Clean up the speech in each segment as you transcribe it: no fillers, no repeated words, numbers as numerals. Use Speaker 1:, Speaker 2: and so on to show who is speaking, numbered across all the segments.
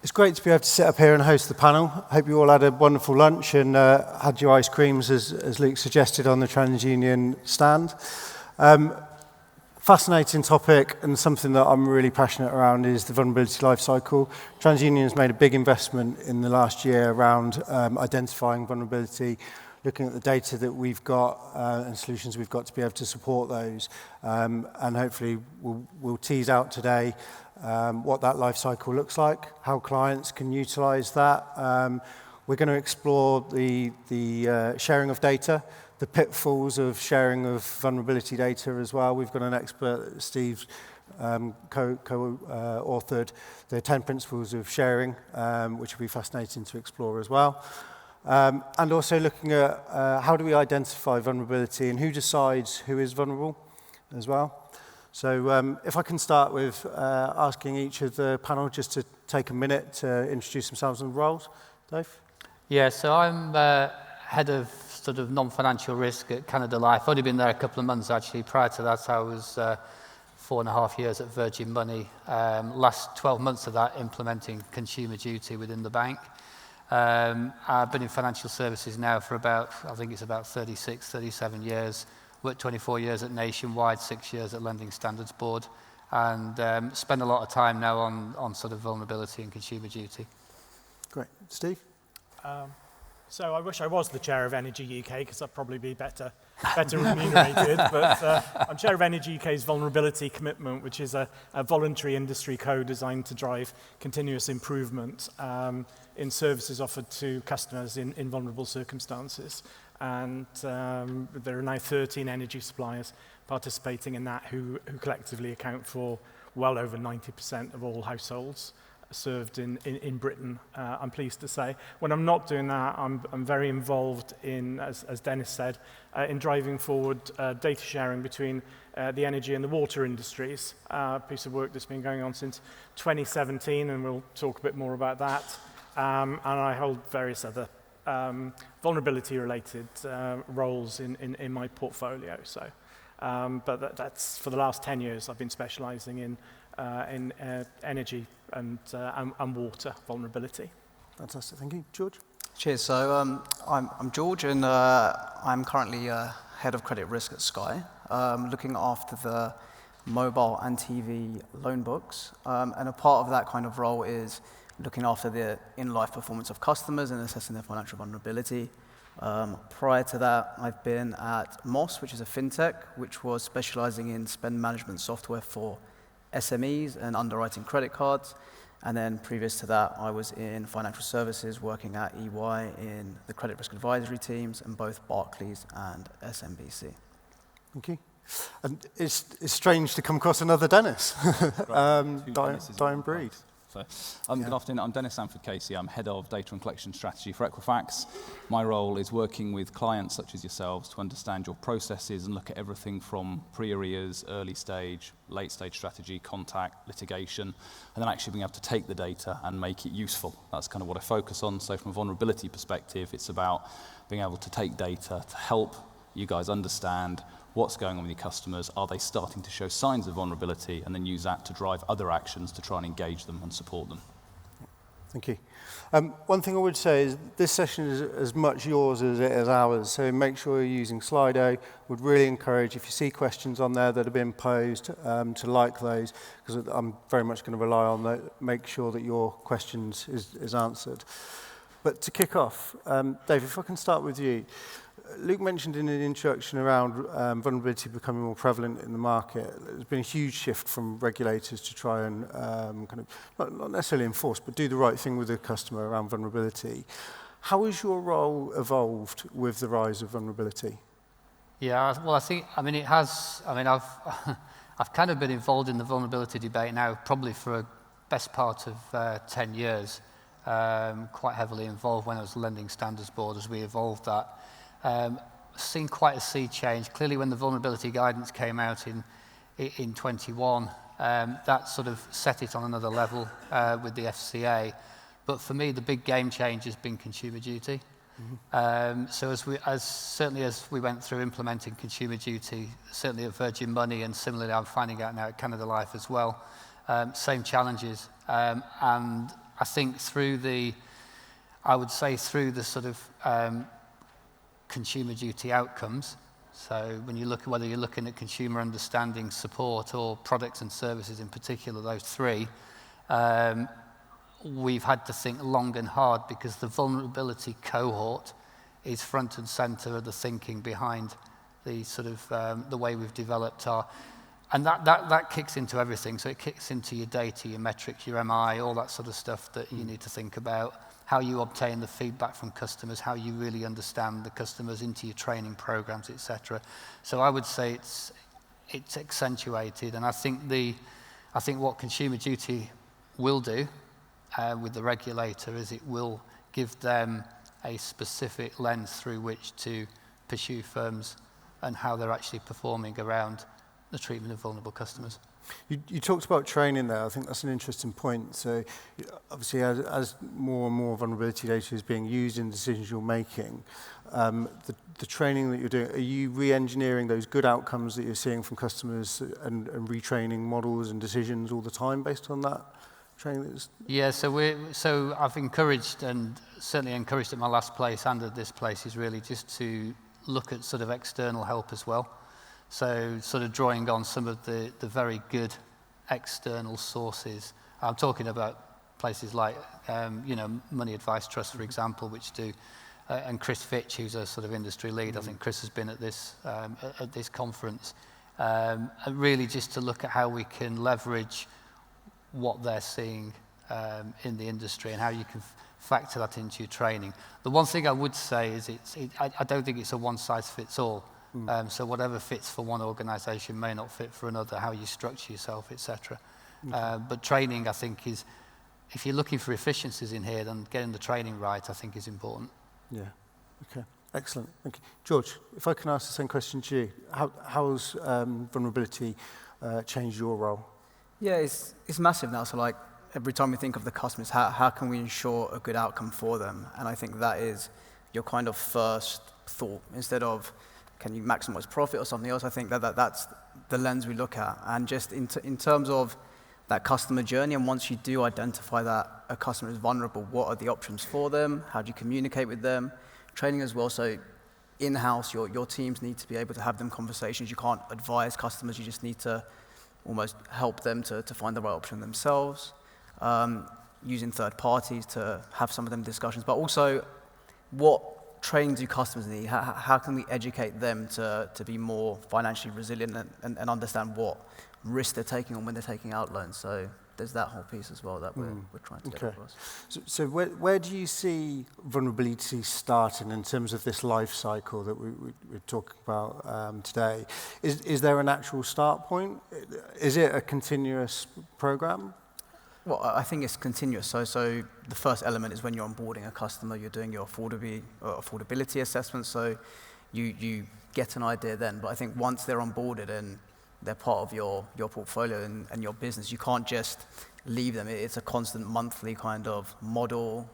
Speaker 1: It's great to be able to sit up here and host the panel. Hope you all had a wonderful lunch and had your ice creams, as Luke suggested, on the TransUnion stand. Fascinating topic, and something that I'm really passionate around is the vulnerability lifecycle. TransUnion has made a big investment in the last year around identifying vulnerability, looking at the data that we've got and solutions we've got to be able to support those. And hopefully we'll tease out today what that life cycle looks like, how clients can utilize that. We're going to explore the sharing of data, the pitfalls of sharing of vulnerability data as well. We've got an expert, Steve, co-authored the 10 principles of sharing, which will be fascinating to explore as well. And also looking at how do we identify vulnerability and who decides who is vulnerable as well. So if I can start with asking each of the panel just to take a minute to introduce themselves and roles. Dave?
Speaker 2: Yeah, so I'm head of sort of non-financial risk at Canada Life. I've only been there a couple of months actually. Prior to that, I was 4.5 years at Virgin Money. Last 12 months of that implementing consumer duty within the bank. I've been in financial services now for about, I think it's about 36, 37 years. Worked 24 years at Nationwide, 6 years at Lending Standards Board, and spend a lot of time now on sort of vulnerability and consumer duty.
Speaker 1: Great. Steve?
Speaker 3: So I wish I was the chair of Energy UK, because I'd probably be better remunerated. But I'm chair of Energy UK's Vulnerability Commitment, which is a voluntary industry code designed to drive continuous improvement in services offered to customers in vulnerable circumstances. And there are now 13 energy suppliers participating in that who collectively account for well over 90% of all households served in Britain, I'm pleased to say. When I'm not doing that, I'm very involved in, as Dennis said, in driving forward data sharing between the energy and the water industries, a piece of work that's been going on since 2017, and we'll talk a bit more about that. And I hold various other vulnerability-related roles in my portfolio. So, but that's for the last 10 years I've been specialising in energy and water vulnerability.
Speaker 1: Fantastic, thank you. George?
Speaker 4: Cheers. So I'm George, and I'm currently head of credit risk at Sky, looking after the mobile and TV loan books. And a part of that kind of role is looking after the in-life performance of customers and assessing their financial vulnerability. Prior to that, I've been at Moss, which is a fintech, which was specializing in spend management software for SMEs and underwriting credit cards. And then previous to that, I was in financial services, working at EY in the credit risk advisory teams in both Barclays and SMBC.
Speaker 1: Thank you. And it's strange to come across another Dennis. Dying breed.
Speaker 5: Good afternoon, I'm Dennis Sanford-Casey. I'm Head of Data and Collection Strategy for Equifax. My role is working with clients such as yourselves to understand your processes and look at everything from pre-arrears, early stage, late stage strategy, contact, litigation, and then actually being able to take the data and make it useful. That's kind of what I focus on. So from a vulnerability perspective, it's about being able to take data to help you guys understand what's going on with your customers, are they starting to show signs of vulnerability, and then use that to drive other actions to try and engage them and support them.
Speaker 1: Thank you. One thing I would say is this session is as much yours as it is ours, so make sure you're using Slido. Would really encourage, if you see questions on there that have been posed, to like those, because I'm very much going to rely on that, make sure that your questions is answered. But to kick off, Dave, if I can start with you. Luke mentioned in an introduction around vulnerability becoming more prevalent in the market. There's been a huge shift from regulators to try and kind of, not necessarily enforce, but do the right thing with the customer around vulnerability. How has your role evolved with the rise of vulnerability?
Speaker 2: Yeah, well, it has. I've kind of been involved in the vulnerability debate now probably for a best part of 10 years. Quite heavily involved when I was Lending Standards Board as we evolved that. Seen quite a sea change. Clearly, when the vulnerability guidance came out in 21, that sort of set it on another level with the FCA. But for me, the big game change has been consumer duty. Mm-hmm. So certainly as we went through implementing consumer duty, certainly at Virgin Money, and similarly I'm finding out now at Canada Life as well, same challenges. And I think through the sort of consumer duty outcomes, so when you look at whether you're looking at consumer understanding, support, or products and services in particular, those three, we've had to think long and hard because the vulnerability cohort is front and center of the thinking behind the sort of the way we've developed our, and that kicks into everything. So it kicks into your data, your metrics, your MI, all that sort of stuff that you need to think about, how you obtain the feedback from customers, how you really understand the customers into your training programs, etc. So I would say it's accentuated, and I think what consumer duty will do with the regulator is it will give them a specific lens through which to pursue firms and how they're actually performing around the treatment of vulnerable customers.
Speaker 1: You talked about training there. I think that's an interesting point. So obviously, as more and more vulnerability data is being used in decisions you're making, the training that you're doing, are you re-engineering those good outcomes that you're seeing from customers and retraining models and decisions all the time based on that training?
Speaker 2: Yeah, so I've encouraged, and certainly encouraged at my last place and at this place, is really just to look at sort of external help as well. So sort of drawing on some of the very good external sources. I'm talking about places like, Money Advice Trust, for example, which do, and Chris Fitch, who's a sort of industry lead. I think Chris has been at this conference. And really just to look at how we can leverage what they're seeing in the industry and how you can factor that into your training. The one thing I would say is I don't think it's a one-size-fits-all. So whatever fits for one organisation may not fit for another, how you structure yourself, etc. But training, I think, is, if you're looking for efficiencies in here, then getting the training right, I think, is important.
Speaker 1: Yeah, okay, excellent, thank you. George, if I can ask the same question to you, how's vulnerability changed your role?
Speaker 4: Yeah, it's massive now. So like every time we think of the customers, how can we ensure a good outcome for them? And I think that is your kind of first thought. Instead of, can you maximize profit or something else? I think that's the lens we look at. And just in terms of that customer journey, and once you do identify that a customer is vulnerable, what are the options for them? How do you communicate with them? Training as well. So in-house, your teams need to be able to have them conversations. You can't advise customers. You just need to almost help them to find the right option themselves. Using third parties to have some of them discussions. But also, what training do customers need? How can we educate them to be more financially resilient and understand what risk they're taking on when they're taking out loans? So there's that whole piece as well that we're trying to get across.
Speaker 1: So where do you see vulnerability starting in terms of this life cycle that we're talking about today? Is there an actual start point? Is it a continuous program?
Speaker 4: Well, I think it's continuous. So the first element is when you're onboarding a customer, you're doing your affordability assessment. So you get an idea then. But I think once they're onboarded and they're part of your portfolio and your business, you can't just leave them. It's a constant monthly kind of model,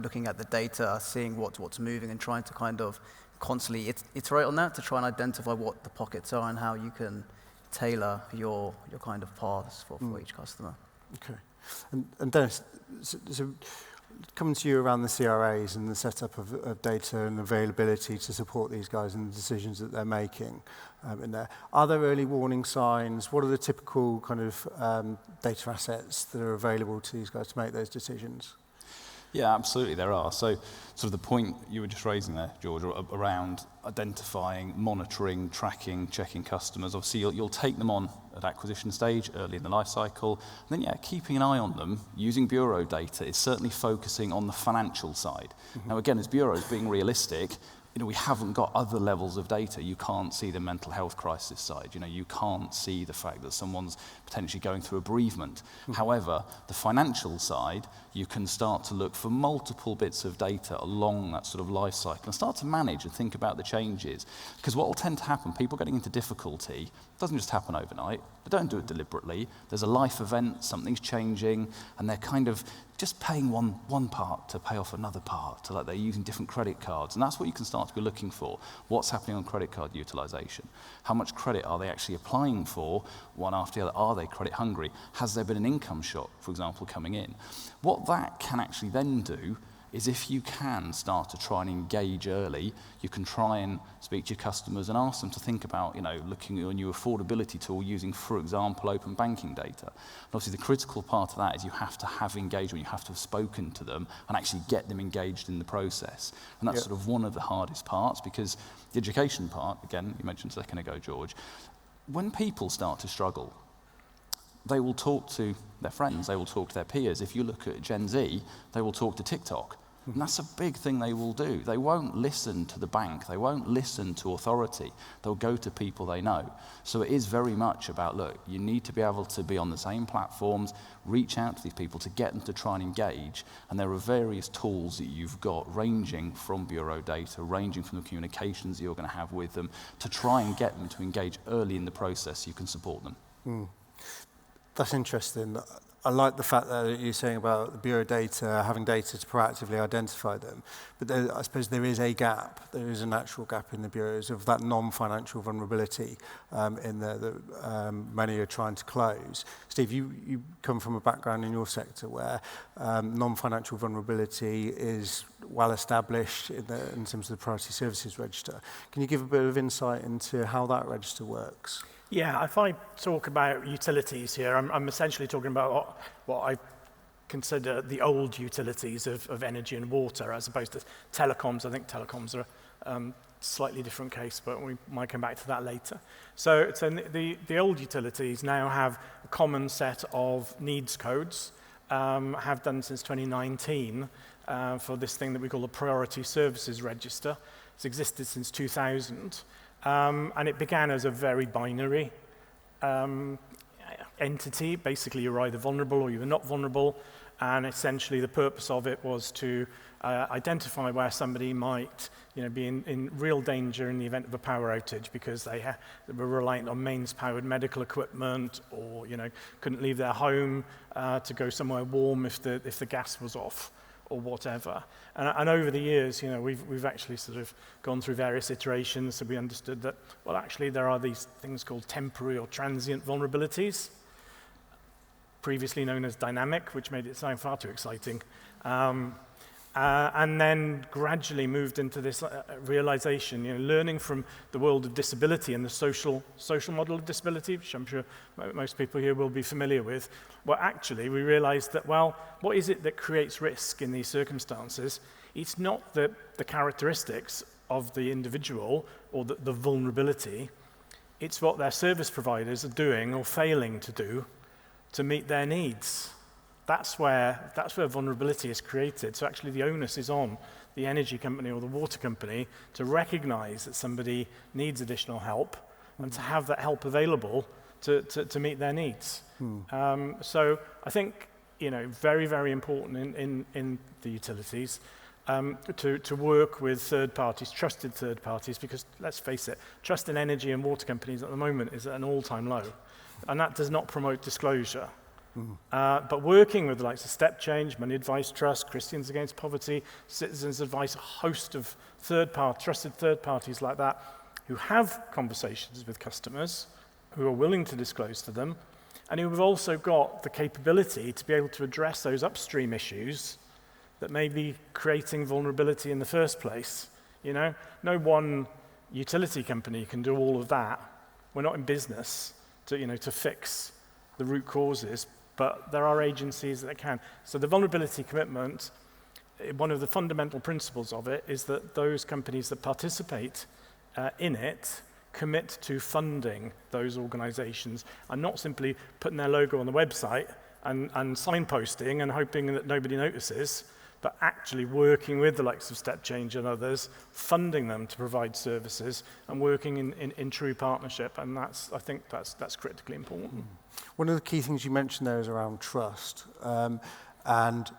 Speaker 4: looking at the data, seeing what's moving and trying to kind of constantly iterate on that to try and identify what the pockets are and how you can tailor your kind of paths for each customer.
Speaker 1: Okay. And Dennis, so coming to you around the CRAs and the setup of data and availability to support these guys in the decisions that they're making in there, are there early warning signs? What are the typical kind of data assets that are available to these guys to make those decisions?
Speaker 5: Yeah, absolutely, there are. So sort of the point you were just raising there, George, around identifying, monitoring, tracking, checking customers. Obviously, you'll take them on at acquisition stage, early in the life cycle. And then, keeping an eye on them, using bureau data is certainly focusing on the financial side. Now, again, as bureaus, being realistic, we haven't got other levels of data. You can't see the mental health crisis side. You can't see the fact that someone's potentially going through a bereavement. However, the financial side, you can start to look for multiple bits of data along that sort of life cycle and start to manage and think about the changes. Because what will tend to happen, people getting into difficulty, doesn't just happen overnight. They don't do it deliberately. There's a life event, something's changing, and they're kind of just paying one part to pay off another part, like they're using different credit cards. And that's what you can start to be looking for. What's happening on credit card utilization? How much credit are they actually applying for, one after the other? Are they credit hungry? Has there been an income shock, for example, coming in? What that can actually then do is if you can start to try and engage early, you can try and speak to your customers and ask them to think about, looking at a new affordability tool using, for example, open banking data. And obviously the critical part of that is you have to have engagement, you have to have spoken to them and actually get them engaged in the process. And that's sort of one of the hardest parts, because the education part, again, you mentioned a second ago, George, when people start to struggle, they will talk to their friends, they will talk to their peers. If you look at Gen Z, they will talk to TikTok. And that's a big thing they will do. They won't listen to the bank. They won't listen to authority. They'll go to people they know. So it is very much about, look, you need to be able to be on the same platforms, reach out to these people to get them to try and engage. And there are various tools that you've got ranging from bureau data, ranging from the communications that you're going to have with them, to try and get them to engage early in the process so you can support them.
Speaker 1: That's interesting. I like the fact that you're saying about the bureau data, having data to proactively identify them. But I suppose there is a gap. There is a natural gap in the bureaus of that non-financial vulnerability in there that many are trying to close. Steve, you come from a background in your sector where non-financial vulnerability is well established in terms of the Priority Services Register. Can you give a bit of insight into how that register works?
Speaker 3: Yeah, if I talk about utilities here, I'm essentially talking about what I consider the old utilities of energy and water, as opposed to telecoms. I think telecoms are a slightly different case, but we might come back to that later. So the old utilities now have a common set of needs codes, have done since 2019 for this thing that we call the Priority Services Register. It's existed since 2000. And it began as a very binary entity. Basically, you're either vulnerable or you're not vulnerable. And essentially, the purpose of it was to identify where somebody might be in real danger in the event of a power outage because they were reliant on mains-powered medical equipment, or couldn't leave their home to go somewhere warm if the gas was off, or whatever. And over the years, we've actually sort of gone through various iterations, so we understood that, well, actually there are these things called temporary or transient vulnerabilities, previously known as dynamic, which made it sound far too exciting. And then gradually moved into this realization, learning from the world of disability and the social model of disability, which I'm sure most people here will be familiar with. Well, actually, we realized that, well, what is it that creates risk in these circumstances? It's not the characteristics of the individual or the vulnerability. It's what their service providers are doing or failing to do to meet their needs. That's where vulnerability is created. So actually the onus is on the energy company or the water company to recognize that somebody needs additional help and to have that help available to meet their needs. So I think, very, very important in the utilities to work with third parties, trusted third parties, because let's face it, trust in energy and water companies at the moment is at an all-time low. And that does not promote disclosure. But working with the likes of Step Change, Money Advice Trust, Christians Against Poverty, Citizens Advice, a host of trusted third parties like that, who have conversations with customers, who are willing to disclose to them, and who have also got the capability to be able to address those upstream issues that may be creating vulnerability in the first place. No one utility company can do all of that. We're not in business to fix the root causes, but there are agencies that can. So the vulnerability commitment, one of the fundamental principles of it is that those companies that participate in it commit to funding those organizations and not simply putting their logo on the website and signposting and hoping that nobody notices, but actually working with the likes of Step Change and others, funding them to provide services and working in true partnership. And I think that's critically important.
Speaker 1: One of the key things you mentioned there is around trust and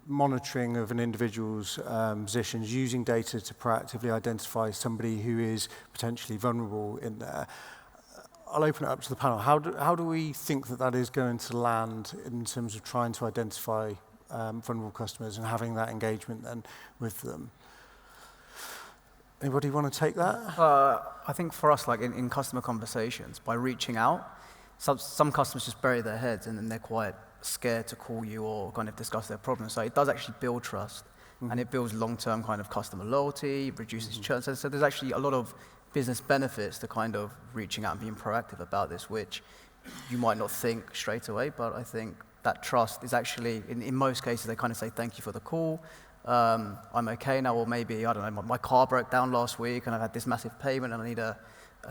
Speaker 1: monitoring of an individual's positions, using data to proactively identify somebody who is potentially vulnerable in there. I'll open it up to the panel. How do we think that is going to land in terms of trying to identify vulnerable customers and having that engagement then with them? Anybody want to take that?
Speaker 4: I think for us, like in customer conversations, by reaching out, some customers just bury their heads and then they're quite scared to call you or kind of discuss their problems. So it does actually build trust, and it builds long-term kind of customer loyalty, reduces churn. So there's actually a lot of business benefits to kind of reaching out and being proactive about this, which you might not think straight away, but I think that trust is actually, in most cases, they kind of say, thank you for the call. I'm okay now, or maybe, I don't know, my car broke down last week and I've had this massive payment and I need a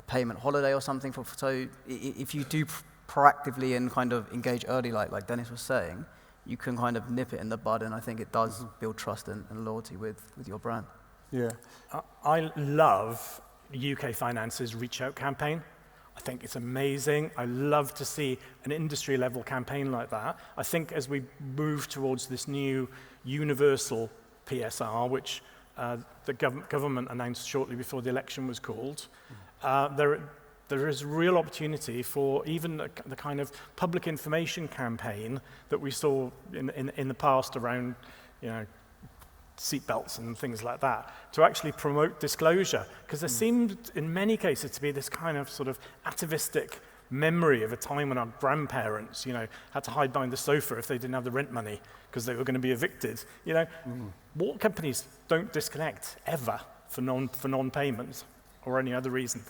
Speaker 4: payment holiday or something. So if you do proactively and kind of engage early, like Dennis was saying, you can kind of nip it in the bud, and I think it does build trust and loyalty with your brand.
Speaker 1: Yeah.
Speaker 3: I love UK Finance's Reach Out campaign. I think it's amazing. I love to see an industry-level campaign like that. I think as we move towards this new universal PSR, which the government announced shortly before the election was called, there is real opportunity for even the kind of public information campaign that we saw in the past around, seatbelts and things like that, to actually promote disclosure. Because there seemed, in many cases, to be this kind of sort of atavistic memory of a time when our grandparents, had to hide behind the sofa if they didn't have the rent money because they were going to be evicted. Water companies don't disconnect ever for non-payment or any other reason.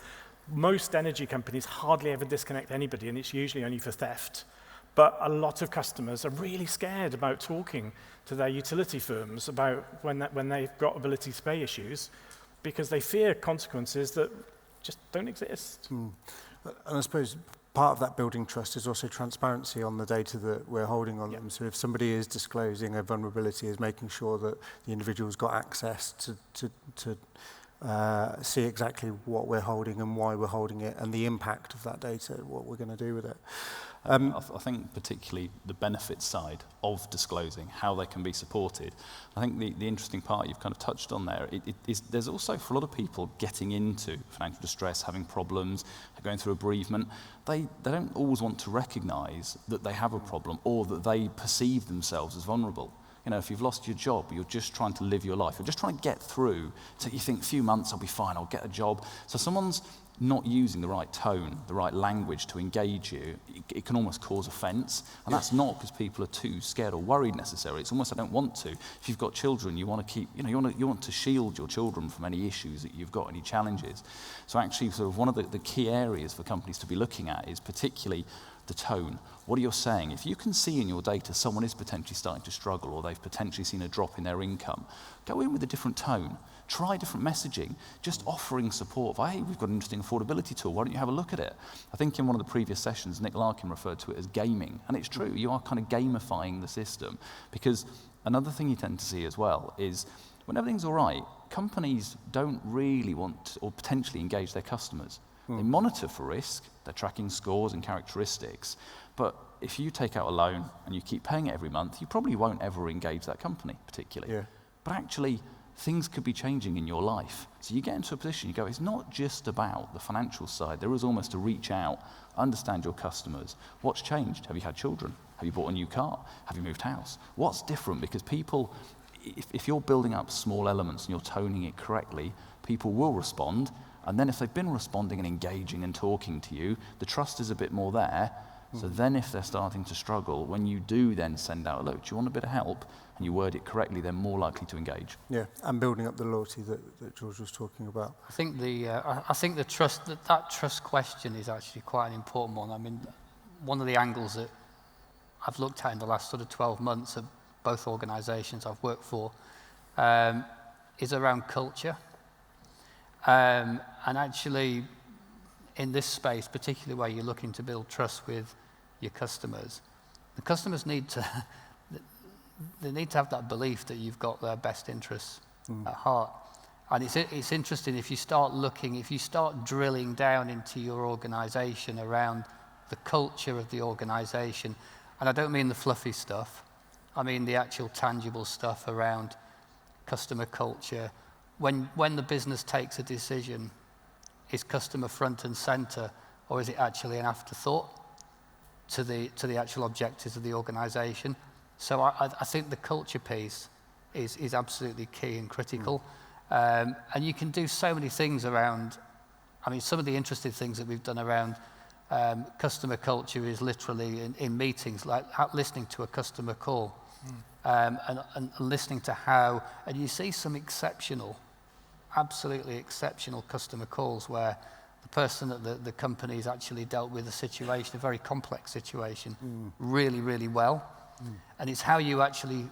Speaker 3: Most energy companies hardly ever disconnect anybody, and it's usually only for theft. But a lot of customers are really scared about talking to their utility firms about when they've got ability to pay issues, because they fear consequences that just don't exist.
Speaker 1: And I suppose part of that building trust is also transparency on the data that we're holding on them. So if somebody is disclosing a vulnerability, is making sure that the individual's got access to see exactly what we're holding and why we're holding it and the impact of that data, what we're going to do with it.
Speaker 5: I think particularly the benefit side of disclosing, how they can be supported. I think the interesting part you've kind of touched on there, there's also, for a lot of people getting into financial distress, having problems, going through a bereavement, they don't always want to recognise that they have a problem or that they perceive themselves as vulnerable. If you've lost your job, you're just trying to live your life. You're just trying to get through. So you think, a few months, I'll be fine, I'll get a job. So someone's not using the right tone, the right language to engage you, it can almost cause offence. And that's not because people are too scared or worried necessarily. It's almost, I don't want to. If you've got children, you want to keep, you want to shield your children from any issues that you've got, any challenges. So actually, sort of one of the key areas for companies to be looking at is particularly the tone. What are you saying? If you can see in your data someone is potentially starting to struggle or they've potentially seen a drop in their income, go in with a different tone. Try different messaging. Just offering support. Hey, we've got an interesting affordability tool. Why don't you have a look at it? I think in one of the previous sessions, Nick Larkin referred to it as gaming. And it's true. You are kind of gamifying the system. Because another thing you tend to see as well is when everything's all right, companies don't really want to, or potentially engage their customers. They monitor for risk, they're tracking scores and characteristics, but if you take out a loan and you keep paying it every month, you probably won't ever engage that company particularly. Yeah. But actually, things could be changing in your life. So you get into a position, you go, it's not just about the financial side, there is almost to reach out, understand your customers. What's changed? Have you had children? Have you bought a new car? Have you moved house? What's different? Because people, if you're building up small elements and you're toning it correctly, people will respond. And then if they've been responding and engaging and talking to you, the trust is a bit more there. So then if they're starting to struggle, when you do then send out, look, do you want a bit of help? And you word it correctly, they're more likely to engage.
Speaker 1: Yeah, and building up the loyalty that George was talking about.
Speaker 2: I think the trust, that trust question is actually quite an important one. I mean, one of the angles that I've looked at in the last sort of 12 months of both organisations I've worked for is around culture. And actually, in this space, particularly where you're looking to build trust with your customers, the customers need to have that belief that you've got their best interests at heart. And it's interesting if you start drilling down into your organisation around the culture of the organisation, and I don't mean the fluffy stuff, I mean the actual tangible stuff around customer culture. When the business takes a decision, is customer front and centre, or is it actually an afterthought to the actual objectives of the organisation? So I think the culture piece is absolutely key and critical. And you can do so many things around, I mean, some of the interesting things that we've done around customer culture is literally in meetings, like listening to a customer call and listening to how, and you see some exceptional, absolutely exceptional customer calls where the person at the company's actually dealt with a situation, a very complex situation, really, really well. And it's how you actually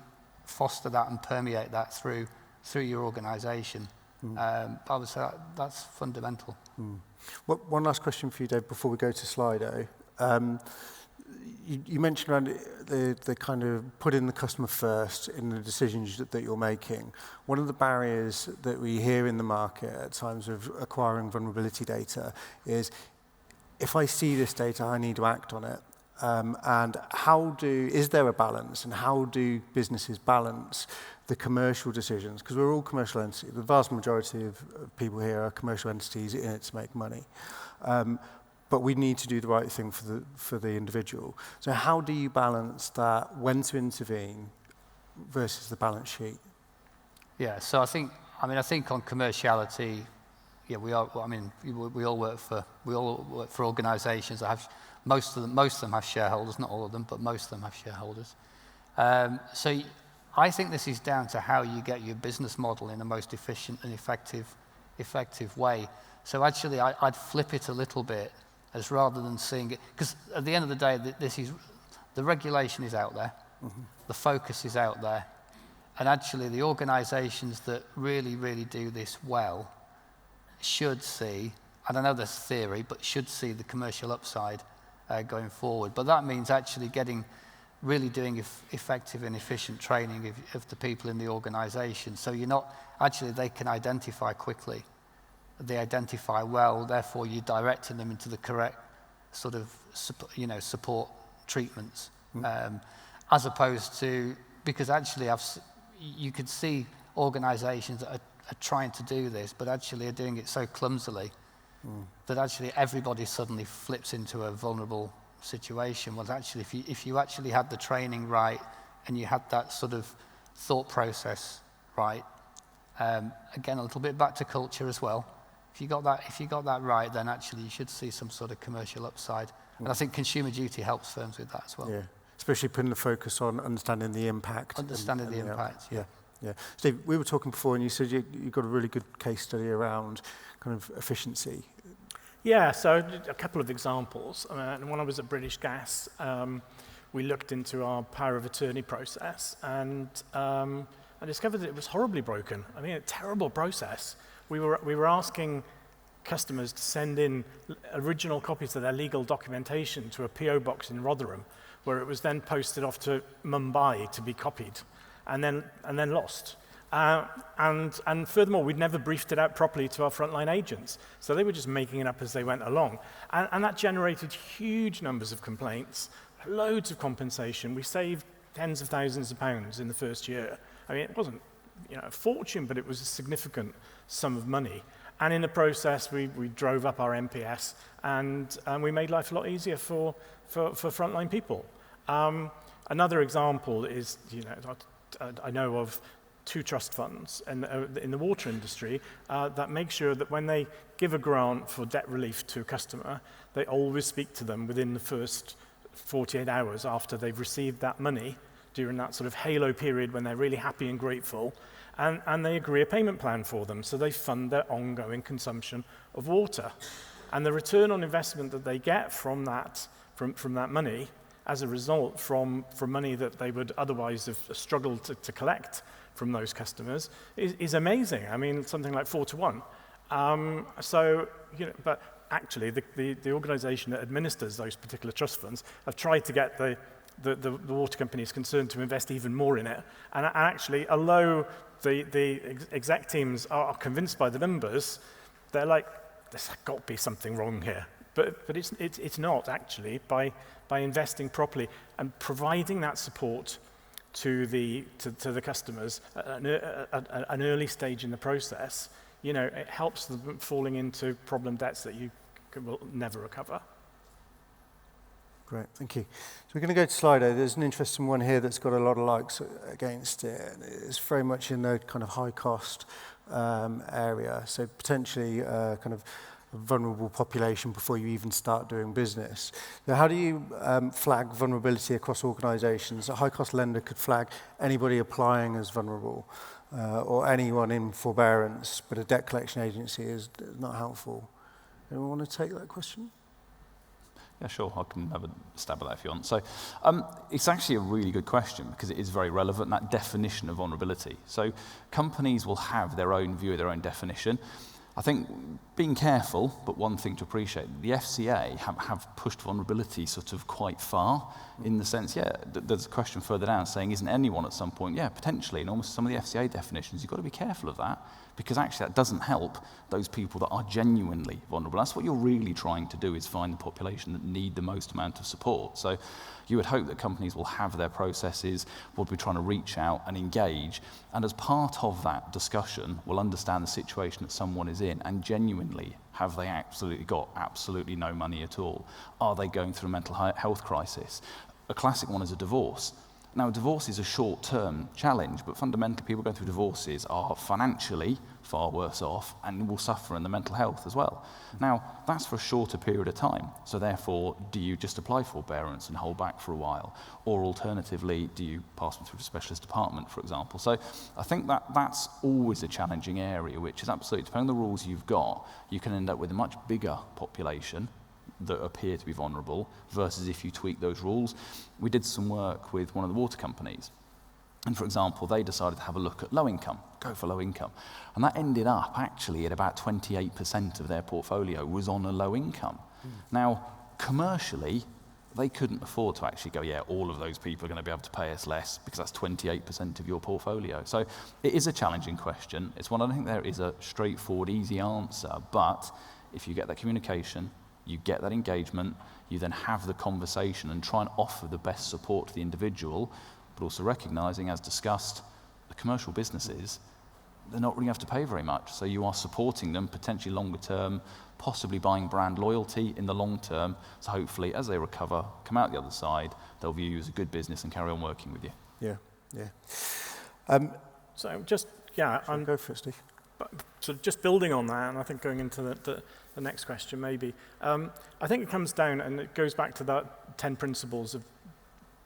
Speaker 2: foster that and permeate that through your organisation. I would say that's fundamental.
Speaker 1: One last question for you, Dave, before we go to Slido. You mentioned around the kind of putting the customer first in the decisions that you're making. One of the barriers that we hear in the market at times of acquiring vulnerability data is, if I see this data, I need to act on it. And is there a balance, and how do businesses balance the commercial decisions? Because we're all commercial entities. The vast majority of people here are commercial entities in it to make money. But we need to do the right thing for the individual. So how do you balance that, when to intervene versus the balance sheet?
Speaker 2: Yeah, so I think on commerciality, yeah, we all work for organisations that have, most of them have shareholders, not all of them, but most of them have shareholders. So I think this is down to how you get your business model in the most efficient and effective way. So actually, I'd flip it a little bit, as rather than seeing it, because at the end of the day, the regulation is out there, the focus is out there, and actually the organisations that really, really do this well should see, and I know there's theory, but should see the commercial upside going forward. But that means actually really doing effective and efficient training of the people in the organisation. So they can identify quickly. They identify well, therefore you're directing them into the correct sort of support treatments. As opposed to, because actually you could see organisations that are trying to do this, but actually are doing it so clumsily that actually everybody suddenly flips into a vulnerable situation. Well, actually, if you actually had the training right and you had that sort of thought process right, again, a little bit back to culture as well. If you got that right, then actually you should see some sort of commercial upside. And I think consumer duty helps firms with that as well.
Speaker 1: Yeah, especially putting the focus on understanding the impact.
Speaker 2: Understanding the impact, yeah.
Speaker 1: Yeah. Steve, we were talking before, and you said you got a really good case study around kind of efficiency.
Speaker 3: Yeah, so a couple of examples. When I was at British Gas, we looked into our power of attorney process, and I discovered that it was horribly broken. I mean, a terrible process. We were asking customers to send in original copies of their legal documentation to a PO box in Rotherham, where it was then posted off to Mumbai to be copied, and then lost. And furthermore, we'd never briefed it out properly to our frontline agents, so they were just making it up as they went along, and that generated huge numbers of complaints, loads of compensation. We saved tens of thousands of pounds in the first year. I mean, it wasn't a fortune, but it was a significant sum of money. And in the process, we drove up our NPS, and we made life a lot easier for frontline people. Another example is, I know of 2 trust funds in the water industry that make sure that when they give a grant for debt relief to a customer, they always speak to them within the first 48 hours after they've received that money, during that sort of halo period when they're really happy and grateful, and they agree a payment plan for them, so they fund their ongoing consumption of water. And the return on investment that they get from that money, as a result from money that they would otherwise have struggled to collect from those customers, is amazing. I mean, something like 4 to 1. But actually, the organisation that administers those particular trust funds have tried to get the water companies concerned to invest even more in it. And actually, although the exec teams are convinced by the numbers, they're like, there's got to be something wrong here. But it's not, actually. By investing properly and providing that support to the customers at an early stage in the process, it helps them falling into problem debts that you will never recover.
Speaker 1: Great, thank you. So we're going to go to Slido. There's an interesting one here that's got a lot of likes against it. It's very much in the kind of high cost area, so potentially kind of a vulnerable population before you even start doing business. Now, how do you flag vulnerability across organizations? A high cost lender could flag anybody applying as vulnerable or anyone in forbearance, but a debt collection agency is not helpful. Anyone want to take that question?
Speaker 5: Yeah, sure, I can have a stab at that if you want. So it's actually a really good question because it is very relevant, that definition of vulnerability. So companies will have their own view, their own definition. I think being careful, but one thing to appreciate, the FCA have pushed vulnerability sort of quite far in the sense, there's a question further down saying, isn't anyone at some point? Yeah, potentially, in almost some of the FCA definitions, you've got to be careful of that because actually that doesn't help those people that are genuinely vulnerable. That's what you're really trying to do, is find the population that need the most amount of support. So you would hope that companies will have their processes, will be trying to reach out and engage, and as part of that discussion, will understand the situation that someone is in and genuinely, have they got absolutely no money at all? Are they going through a mental health crisis? A classic one is a divorce. Now, divorce is a short-term challenge, but fundamentally people going through divorces are financially far worse off and will suffer in the mental health as well. Now, that's for a shorter period of time. So therefore, do you just apply forbearance and hold back for a while? Or alternatively, do you pass them through a specialist department, for example? So I think that's always a challenging area, which is absolutely, depending on the rules you've got, you can end up with a much bigger population that appear to be vulnerable versus if you tweak those rules. We did some work with one of the water companies. And for example, they decided to have a look at low income, go for low income. And that ended up actually at about 28% of their portfolio was on a low income. Now, commercially, they couldn't afford to actually go, all of those people are going to be able to pay us less because that's 28% of your portfolio. So it is a challenging question. It's one I don't think there is a straightforward, easy answer. But if you get that communication, you get that engagement, you then have the conversation and try and offer the best support to the individual, but also recognizing, as discussed, the commercial businesses, they're not really going to have to pay very much. So you are supporting them potentially longer term, possibly buying brand loyalty in the long term. So hopefully, as they recover, come out the other side, they'll view you as a good business and carry on working with you.
Speaker 1: Yeah.
Speaker 3: So just,
Speaker 1: go for it, Steve.
Speaker 3: So just building on that, and I think going into the next question maybe, I think it comes down, and it goes back to that 10 principles of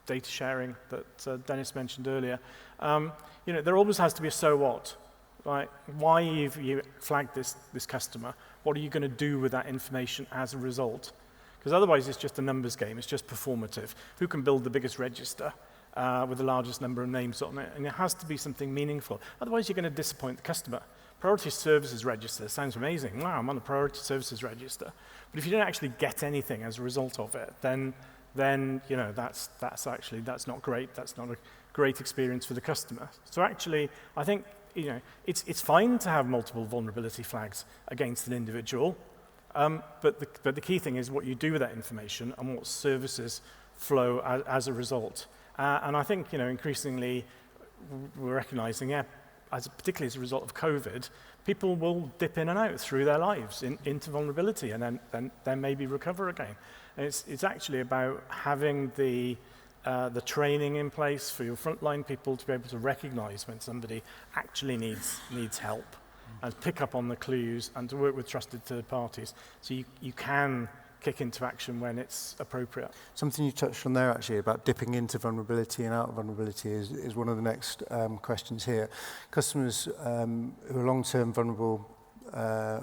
Speaker 3: data sharing that Dennis mentioned earlier. There always has to be a so what, right? Why have you flagged this customer? What are you going to do with that information as a result? Because otherwise it's just a numbers game, it's just performative. Who can build the biggest register with the largest number of names on it? And it has to be something meaningful. Otherwise you're going to disappoint the customer. Priority services register sounds amazing. Wow, I'm on the priority services register. But if you don't actually get anything as a result of it, then that's not great. That's not a great experience for the customer. So actually, I think it's fine to have multiple vulnerability flags against an individual, but the key thing is what you do with that information and what services flow as a result. And I think
Speaker 1: increasingly
Speaker 3: we're recognizing, particularly as a result of COVID, people will dip in and out through their lives into vulnerability and then maybe recover again. And it's actually about having the training in place for your frontline people to be able to recognize when somebody actually needs help and pick up on the clues and to work with trusted third parties. So you can kick into action when it's appropriate.
Speaker 1: Something you touched on there actually about dipping into vulnerability and out of vulnerability is one of the next questions here. Customers who are long-term vulnerable, the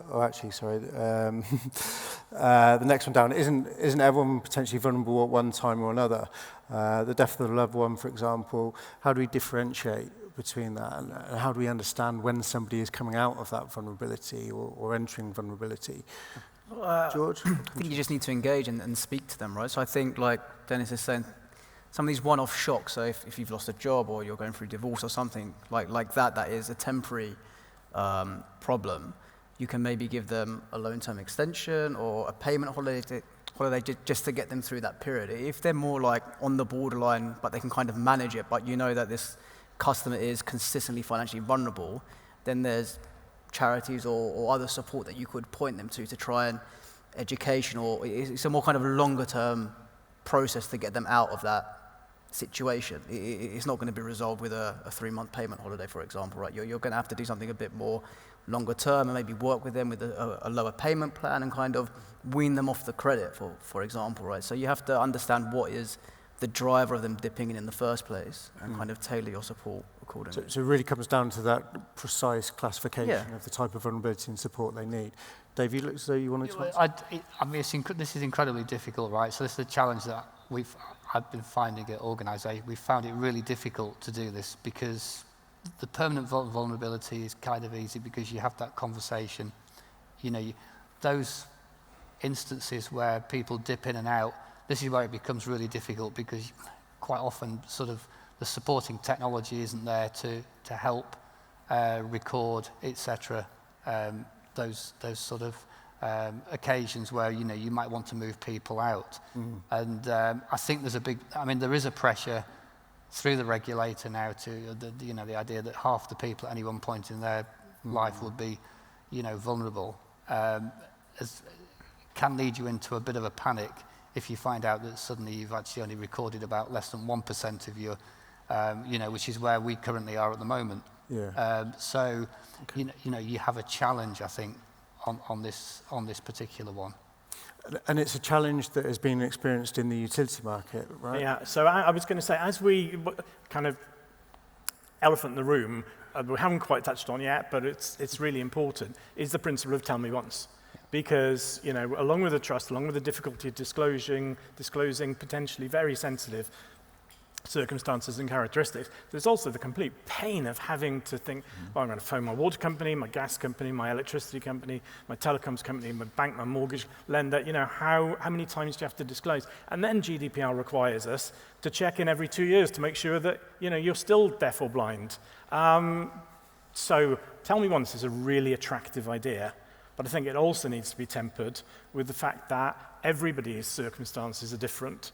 Speaker 1: next one down, isn't everyone potentially vulnerable at one time or another? The death of a loved one, for example, how do we differentiate between that and how do we understand when somebody is coming out of that vulnerability or entering vulnerability? George?
Speaker 4: I think you just need to engage and speak to them, right? So I think, like Dennis is saying, some of these one-off shocks, so if you've lost a job or you're going through divorce or something like that is a temporary problem, you can maybe give them a loan-term extension or a payment holiday just to get them through that period. If they're more like on the borderline, but they can kind of manage it, but you know that this customer is consistently financially vulnerable, then there's charities or other support that you could point them to try and education, or it's a more kind of longer term process to get them out of that situation. It's not going to be resolved with a 3-month payment holiday, for example, right? You're going to have to do something a bit more longer term and maybe work with them with a lower payment plan and kind of wean them off the credit, for example, right? So you have to understand what is the driver of them dipping in the first place and kind of tailor your support accordingly.
Speaker 1: So it really comes down to that precise classification of the type of vulnerability and support they need. Dave, you look as though you wanted to answer?
Speaker 2: I mean, this is incredibly difficult, right? So this is a challenge that I've been finding at organisations. We've found it really difficult to do this because the permanent vulnerability is kind of easy because you have that conversation. You know, those instances where people dip in and out, this is where it becomes really difficult because quite often sort of the supporting technology isn't there to help record, etc. Those sort of occasions where you might want to move people out, and I think there is a pressure through the regulator now to the idea that half the people at any one point in their life would be vulnerable. Can lead you into a bit of a panic if you find out that suddenly you've actually only recorded about less than 1% of your, which is where we currently are at the moment.
Speaker 1: Yeah.
Speaker 2: So, you have a challenge, I think, on this particular one.
Speaker 1: And it's a challenge that has been experienced in the utility market, right?
Speaker 3: Yeah, so I was going to say, as we kind of elephant in the room, we haven't quite touched on yet, but it's really important, is the principle of tell me once. Because, along with the trust, along with the difficulty of disclosing potentially very sensitive circumstances and characteristics, there's also the complete pain of having to think, well, I'm going to phone my water company, my gas company, my electricity company, my telecoms company, my bank, my mortgage lender, how many times do you have to disclose? And then GDPR requires us to check in every 2 years to make sure that, you're still deaf or blind. So tell me once is a really attractive idea, but I think it also needs to be tempered with the fact that everybody's circumstances are different.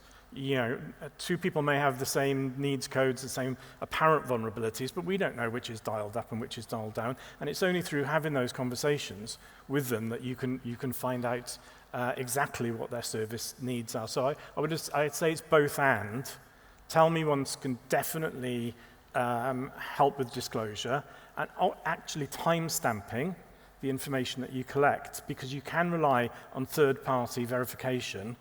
Speaker 3: Two people may have the same needs codes, the same apparent vulnerabilities, but we don't know which is dialed up and which is dialed down. And it's only through having those conversations with them that you can find out exactly what their service needs are. So I'd say it's both and. Tell me once can definitely help with disclosure and actually time stamping the information that you collect, because you can rely on third-party verification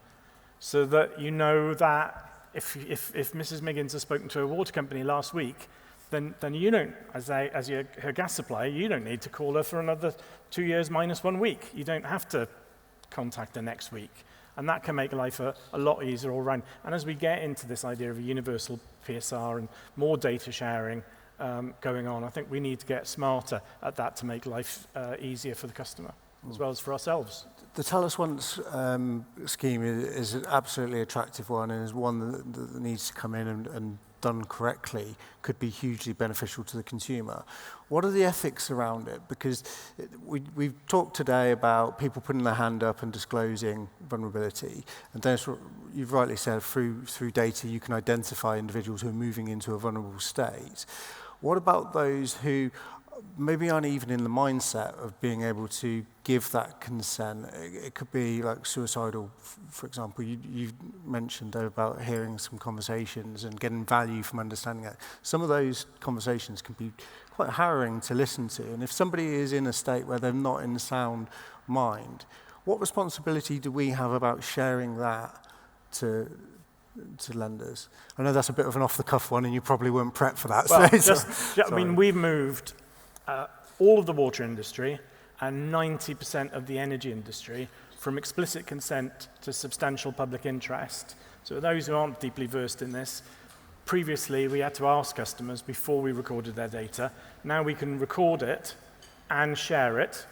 Speaker 3: so that you know that if Mrs. Miggins has spoken to a water company last week, then you don't, as her gas supplier, you don't need to call her for another 2 years minus 1 week. You don't have to contact her next week. And that can make life a lot easier all around. And as we get into this idea of a universal PSR and more data sharing going on, I think we need to get smarter at that to make life easier for the customer, as well as for ourselves.
Speaker 1: The Tell Us Once scheme is an absolutely attractive one, and is one that needs to come in and done correctly, could be hugely beneficial to the consumer. What are the ethics around it? Because we've talked today about people putting their hand up and disclosing vulnerability, and Dennis, you've rightly said, through data you can identify individuals who are moving into a vulnerable state. What about those who maybe aren't even in the mindset of being able to give that consent? It could be like suicidal, for example. You've mentioned about hearing some conversations and getting value from understanding that. Some of those conversations can be quite harrowing to listen to. And if somebody is in a state where they're not in sound mind, what responsibility do we have about sharing that to lenders? I know that's a bit of an off-the-cuff one, and you probably weren't prepped for that.
Speaker 3: Well, we've moved all of the water industry and 90% of the energy industry from explicit consent to substantial public interest. So those who aren't deeply versed in this, previously we had to ask customers before we recorded their data. Now we can record it and share it,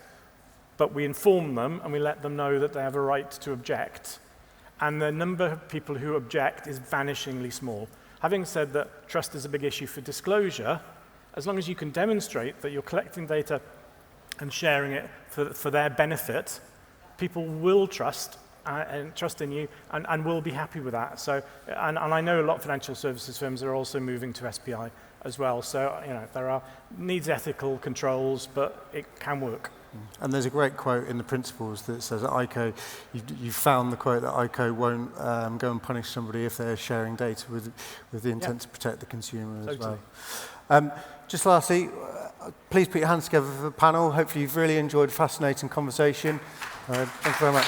Speaker 3: but we inform them and we let them know that they have a right to object. And the number of people who object is vanishingly small. Having said that trust is a big issue for disclosure, as long as you can demonstrate that you're collecting data and sharing it for their benefit, people will trust in you and will be happy with that. So, and I know a lot of financial services firms are also moving to SPI as well. So, there are needs ethical controls, but it can work.
Speaker 1: And there's a great quote in the principles that says that ICO, you found the quote that ICO won't go and punish somebody if they're sharing data with the intent to protect the consumer as well. Just lastly, please put your hands together for the panel. Hopefully you've really enjoyed a fascinating conversation. Thank you very much.